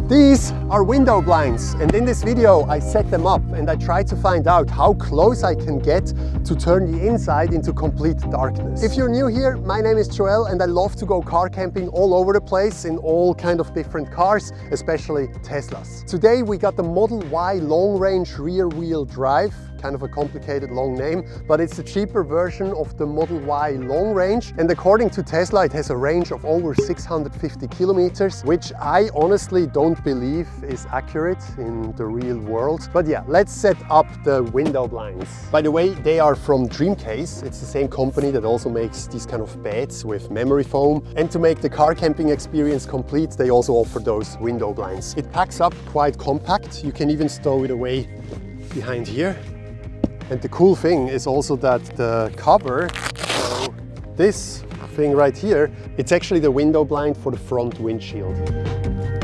These are window blinds, and in this video I set them up and I try to find out how close I can get to turn the inside into complete darkness. If you're new here, my name is Joel and I love to go car camping all over the place in all kind of different cars, especially Teslas. Today we got the Model Y long range rear wheel drive. Kind of a complicated long name, but it's a cheaper version of the Model Y long range, and according to Tesla it has a range of over 650 kilometers, which I honestly don't believe is accurate in the real world. But yeah, let's set up the window blinds. By the way, they are from DreamCase. It's the same company that also makes these kind of beds with memory foam, and to make the car camping experience complete they also offer those window blinds. It packs up quite compact. You can even stow it away behind here. And the cool thing is also that the cover, so this thing right here, it's actually the window blind for the front windshield.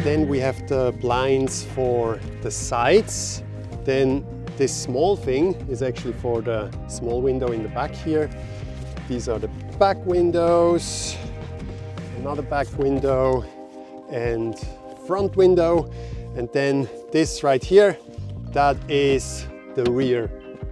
Then we have the blinds for the sides. Then this small thing is actually for the small window in the back here. These are the back windows, another back window and front window. And then this right here, that is the rear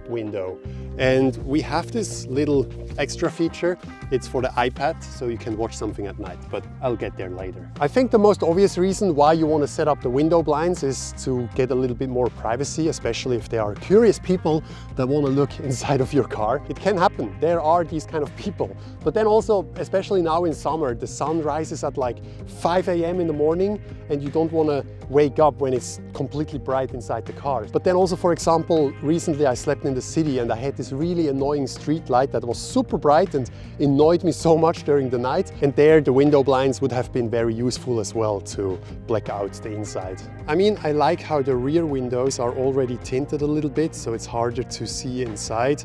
window. And we have this little extra feature. It's for the iPad, so you can watch something at night, but I'll get there later. I think the most obvious reason why you want to set up the window blinds is to get a little bit more privacy, especially if there are curious people that want to look inside of your car. It can happen. There are these kind of people. But then also, especially now in summer, the sun rises at like 5 a.m. in the morning and you don't want to wake up when it's completely bright inside the car. But then also, for example, recently I slept in the city and I had this really annoying street light that was super bright and annoyed me so much during the night. And there the window blinds would have been very useful as well to black out the inside. I mean, I like how the rear windows are already tinted a little bit, so it's harder to see inside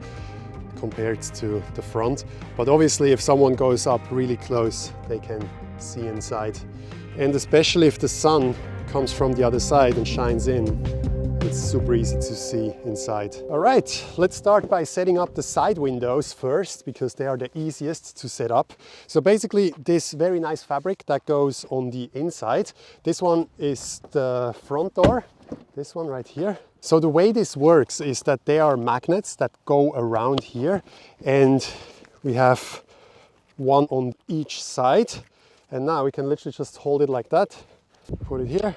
compared to the front. But obviously if someone goes up really close, they can see inside. And especially if the sun comes from the other side and shines in, it's super easy to see inside. All right, let's start by setting up the side windows first, because they are the easiest to set up. So basically this very nice fabric that goes on the inside, this one is the front door, this one right here. So the way this works is that there are magnets that go around here, and we have one on each side. And now we can literally just hold it like that, put it here,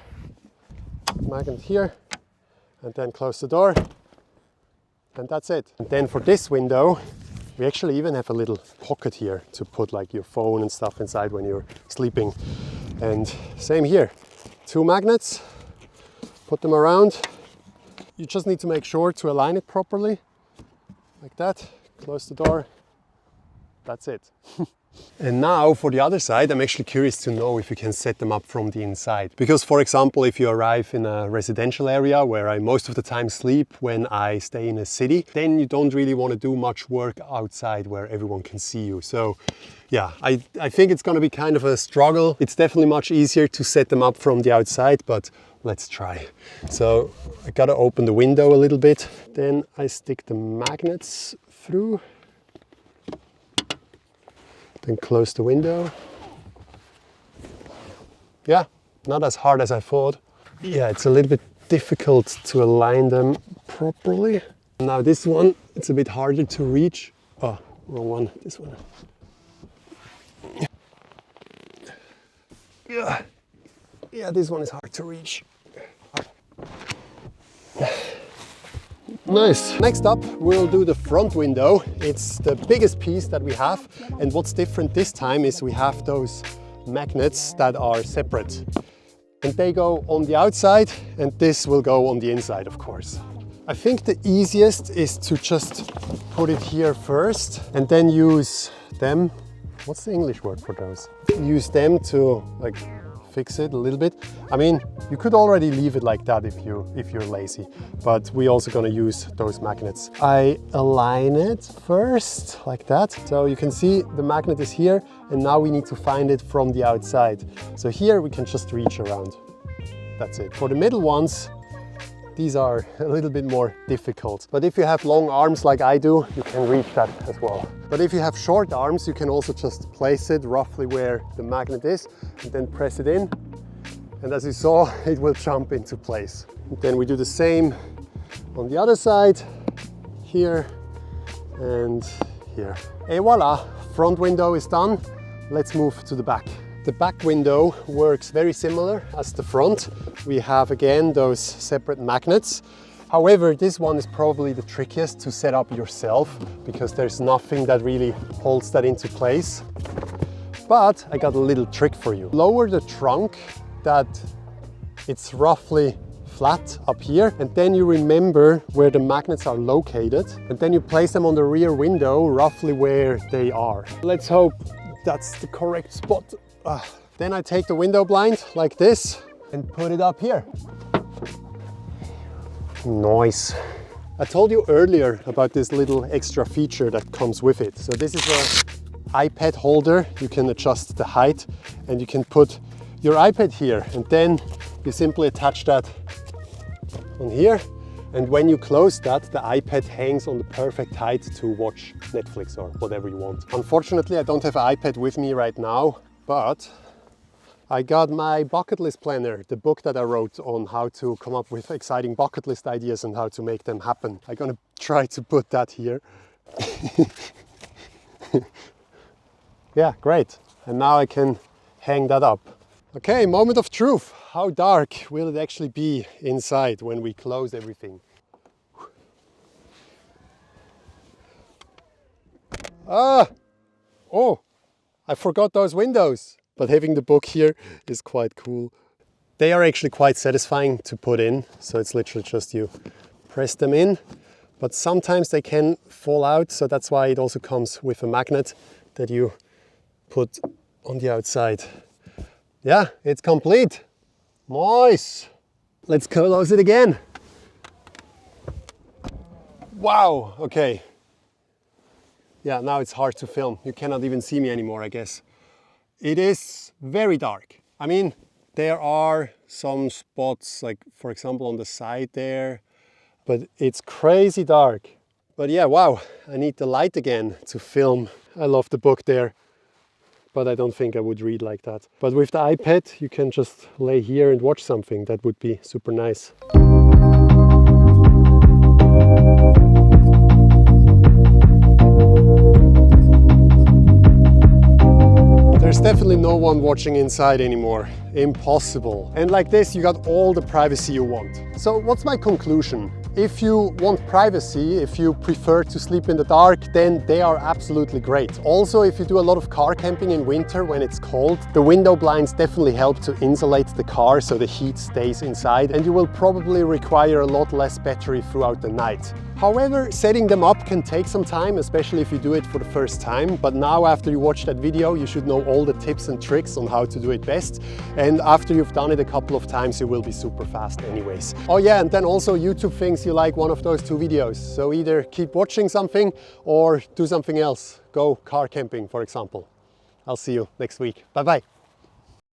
magnet here, and then close the door, and that's it. And then for this window, we actually even have a little pocket here to put like your phone and stuff inside when you're sleeping. And same here, 2 magnets, put them around. You just need to make sure to align it properly, like that, close the door, that's it. And now for the other side, I'm actually curious to know if you can set them up from the inside. Because for example, if you arrive in a residential area where I most of the time sleep when I stay in a city, then you don't really want to do much work outside where everyone can see you. So yeah, I think it's going to be kind of a struggle. It's definitely much easier to set them up from the outside, but let's try. So I got to open the window a little bit. Then I stick the magnets through. Then close the window. Yeah, not as hard as I thought. Yeah, it's a little bit difficult to align them properly. Now this one, it's a bit harder to reach. Oh, wrong one, this one. Yeah, this one is hard to reach. Nice. Next up, we'll do the front window. It's the biggest piece that we have. And what's different this time is we have those magnets that are separate. And they go on the outside, and this will go on the inside, of course. I think the easiest is to just put it here first and then use them. What's the English word for those? Use them to like fix it a little bit. I mean, you could already leave it like that if you're lazy, but we're also going to use those magnets. I align it first like that. So you can see the magnet is here, and now we need to find it from the outside. So here we can just reach around. That's it. For the middle ones, these are a little bit more difficult. But if you have long arms like I do, you can reach that as well. But if you have short arms, you can also just place it roughly where the magnet is and then press it in. and as you saw, it will jump into place. Then we do the same on the other side, here and here. Et voila, front window is done. Let's move to the back. The back window works very similar as the front. We have again those separate magnets. However, this one is probably the trickiest to set up yourself because there's nothing that really holds that into place. But I got a little trick for you. Lower the trunk that it's roughly flat up here, and then you remember where the magnets are located, and then you place them on the rear window roughly where they are. Let's hope that's the correct spot. Then I take the window blind like this and put it up here. Nice. I told you earlier about this little extra feature that comes with it. So this is an iPad holder. You can adjust the height and you can put your iPad here, and then you simply attach that on here, and when you close that, the iPad hangs on the perfect height to watch Netflix or whatever you want. Unfortunately, I don't have an iPad with me right now, but I got my bucket list planner, the book that I wrote on how to come up with exciting bucket list ideas and how to make them happen. I'm gonna try to put that here. Yeah, great. And now I can hang that up. Okay, moment of truth. How dark will it actually be inside when we close everything? Oh, I forgot those windows. But having the book here is quite cool. They are actually quite satisfying to put in. So it's literally just you press them in, but sometimes they can fall out. So that's why it also comes with a magnet that you put on the outside. Yeah, it's complete. Nice. Let's close it again. Wow, okay. Yeah, now it's hard to film. You cannot even see me anymore, I guess. It is very dark. I mean, there are some spots, like for example on the side there, but it's crazy dark. But yeah, wow, I need the light again to film. I love the book there, but I don't think I would read like that. But with the iPad, you can just lay here and watch something. That would be super nice. There's definitely no one watching inside anymore. Impossible. And like this, you got all the privacy you want. So what's my conclusion? If you want privacy, if you prefer to sleep in the dark, then they are absolutely great. Also, if you do a lot of car camping in winter when it's cold, the window blinds definitely help to insulate the car so the heat stays inside, and you will probably require a lot less battery throughout the night. However, setting them up can take some time, especially if you do it for the first time. But now after you watch that video, you should know all the tips and tricks on how to do it best. And after you've done it a couple of times, you will be super fast anyways. Oh yeah, and then also YouTube thinks you like one of those two videos. So either keep watching something or do something else. Go car camping, for example. I'll see you next week. Bye-bye.